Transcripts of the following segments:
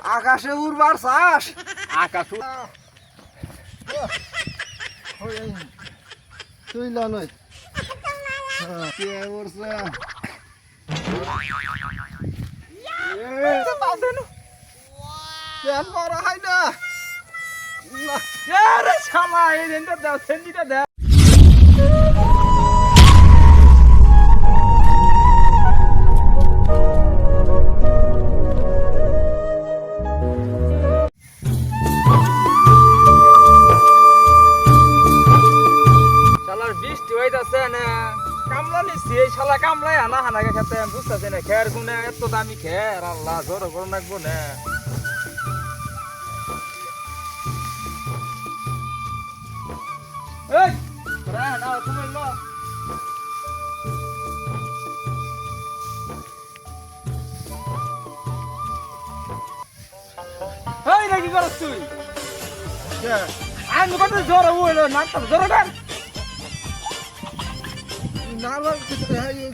আকাশে উড়বার চাষ আকাশ তুই নয় কে করছে কেন বড় হয় না আরে শালা এই দিনটা দাও সেন্ডিটা দাও কামলা নিচ্ছি এই শালা কামলাই আনা হানাকে খেতে বুঝতেছি না খের গুনে এত দামি খের আল্লাহ জোর করে রাখবো না এই তোরা নাও তুমি লো এই নাকি করছ তুই আমি কত জোর হইলো না জোর কর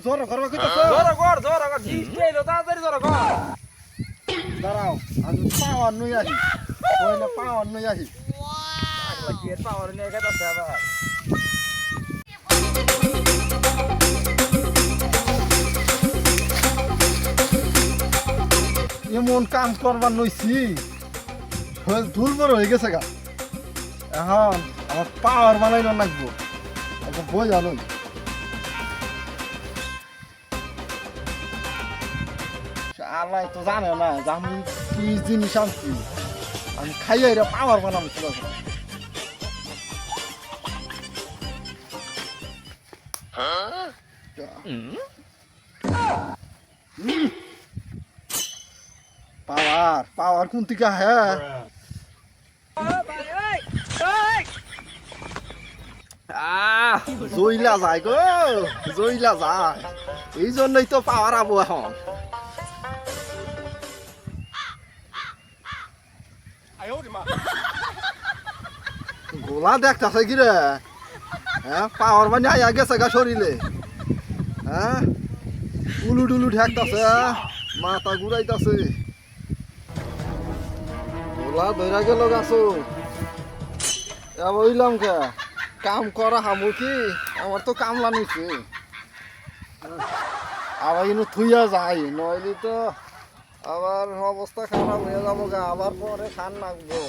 জোর করবো জোর কর বৃষ্টি এলো তাড়াতাড়ি জোর কর দাঁড়াও আমি পাওয়ার নই আসি পাওয়ার নই আসি পাওয়ার নিয়ে গেছে আবার এমন কাম করবার নইছি দুর্বল হয়ে গেছে গা এখন আমার পাওয়ার বানাইল লাগবো বই জানো আল্লাহ তো জানে না যে আমি কি জিনিস আনছি আমি খাইয়ে এটা পাওয়ার বানাবো ছিল পাওয়ার পাওয়ার কোন থেকে হ্যাঁ জইলা যায় গো জইলা যায় এই জন্যই তো পাওয়ার আবো এখন গোলা দেখতেছে কি রে হ্যাঁ পাওয়ার মানে আয়া গেছে গা শরীরে হ্যাঁ উলু ডুলু ঠেকতেছে মাথা ঘুরাইতেছে গোলা ধরা গেল গাছো বইলাম কে কাম করা হামু কি আমার তো কামলা নিছে আবার কিন্তু থুইয়া যায় নইলে তো আবার অবস্থা খারাপ হয়ে যাবো গা আবার পরে খান নাকবো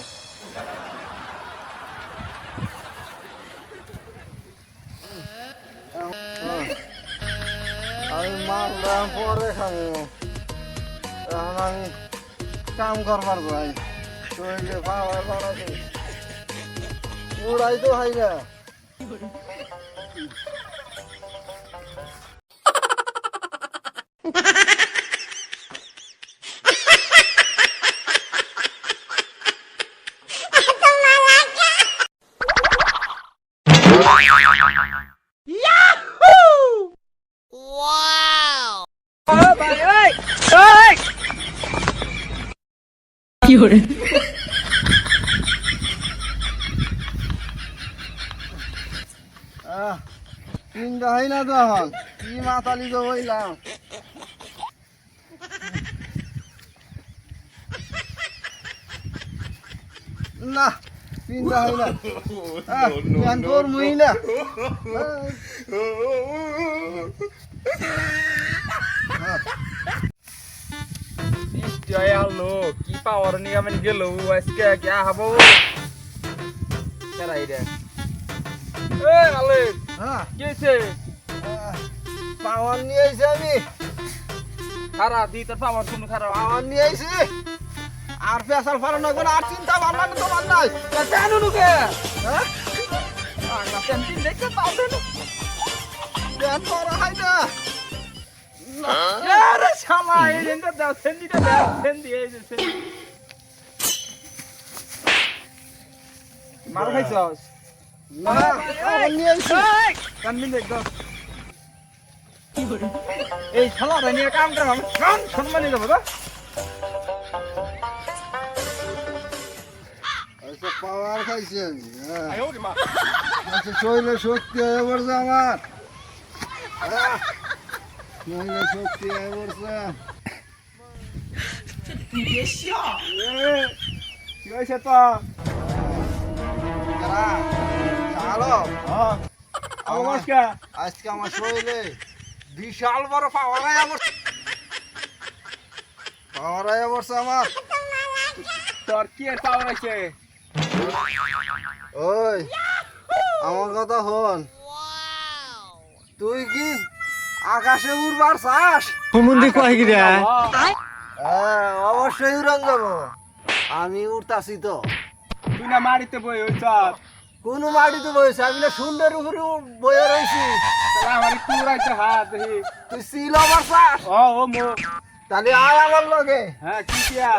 আমি মারলাম পরে খাবো এখন আমি কাম করবার যাই শরীরে পাওয়ার বাড়াতে উড়াই তো হয় না কি হরে চিন্তা হয় না তো এখন কি মাতালি তো হইলাম না চিন্তা হয় না তোর মুই না আলো কি পাওয়ার নিয়ে আমি গেল আজকে কে হবো কেরাই রে এই মালিক হ্যাঁ কি হয়েছে পাওয়ার নিয়ে আইছি আমি খারাপ দি তোর পাওয়ার কোন খারাপ পাওয়ার নিয়ে আইছি আর পেশাল ফালানো করে আর চিন্তা ভাবনা তো তোমার নাই কেন নুকে হ্যাঁ না পেন্টিং দেখতে পাও দেন কেন করা হয় না আরে শালা এই দিনটা দাও সেন্ডিটা দাও সেন্ডি এই যে সেন্ডি মার খাইছস না পাওয়ার নিয়ে আইছি কানমিন দেখ দাও এই শালা নিয়ে কাম কর আমি কান সম্মানি দেব তো আচ্ছা পাওয়ার খাইছি আমি আচ্ছা শরীরে শক্তি হয়ে পড়ছে আমার শরীরে শক্তি হয়ে পড়ছে 你别笑。 কি হয়েছে তো কারা? চালো। নমস্কার আজকে আমার শরীরে বিশাল বড় পাওয়ার আয়া পড়ছে। পাওয়ার আয়া পড়ছে আমার। তোর কি এর পাওয়ার আছে ওই আমার কথা হন, তুই কি আকাশে উড়বার চাস? হুমুন্দি কয় কি রে হ্যাঁ, অবশ্যই উড়ান যাবো। আমি উড়তাছি তো। তুই না মারিতে বই হইছ কোন মাটিতে বসে? আমি না সুন্দর উপরে বয়ে রয়েছি। আমার একটু উড়াইতে হাত দেখি তুই সিল আমার চাস? ও মো তাহলে আয় আমার লগে। হ্যাঁ কি কিয়া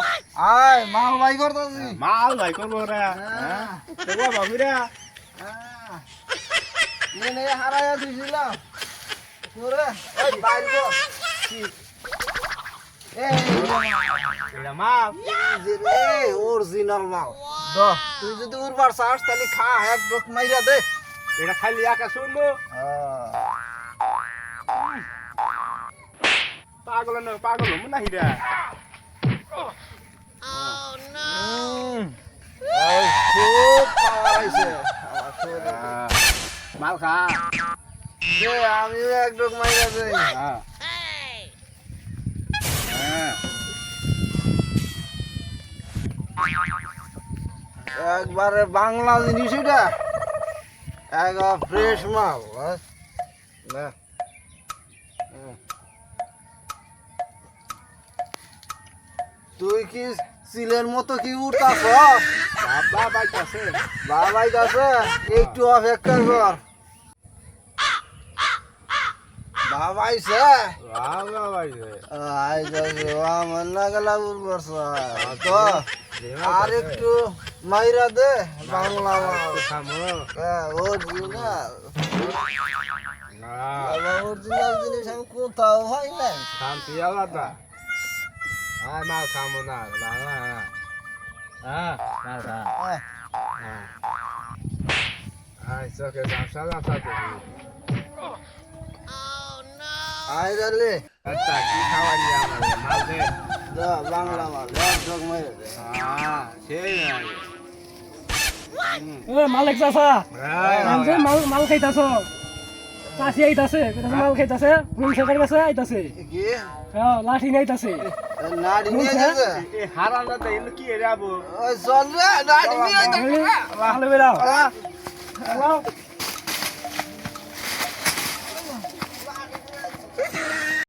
আয় মাল বাই করতেছি। মাল ভাই করবো রে হ্যাঁ দেখো ভাবি রে নে হারাইয়া দিছিলাম তোরে। ওই বাইর কর। এটা মাল অরিজিনাল মাল। তুই যদি উড়বার চাস তাহলে খা, এক ডোক মাইরা দে। এটা খালি আকাশ শুনবো পাগল না পাগল হবো না হিরা ওই খুব পাওয়ার হয়েছে আমার শরীরে। মাল খা দে, আমিও এক ডোক মাইরা দে। হ্যাঁ হ্যাঁ একবারে বাংলা জিনিস এটা, একবার ফ্রেশ মাল। না তুই কি সিলের মতো কি উঠতাছ? বাবা বাইতাছে বাবাই কাছে একটু অপেক্ষা কর। বাবাইছে বাবা বাইছে আমার না গেলা উর্বর তো আর একটু মাইরা দে। বাংলা মাল খামো অরিজিনাল। না অরিজিনাল জিনিস আমি কোথাও হয় নাই। শান্তি আলাদা হ্যাঁ মাল খামো না বাবা হ্যাঁ মাল খা হ্যাঁ আচ্ছা কে ব্যবসা ব্যবসা দেখি আয় গেলে আচ্ছা কি খাওয়ারি আমার মাল দে বাংলা মাল এক ঢোক মাইরা দে। হ্যাঁ সেই মালিক চাচা নাই মাল খাইতাছ চাষি আইতাছে মাল খাইতাছে হুমসাকার কাছে আইতাছে কি লাঠি নাইতাছে নাড়ি নিয়ে গেছে? এ হারান্দা দে ইলো কি রে আবু ওই চল রে, নাড়ি নিয়ে যাচ্ছে। ভালো বেড়াও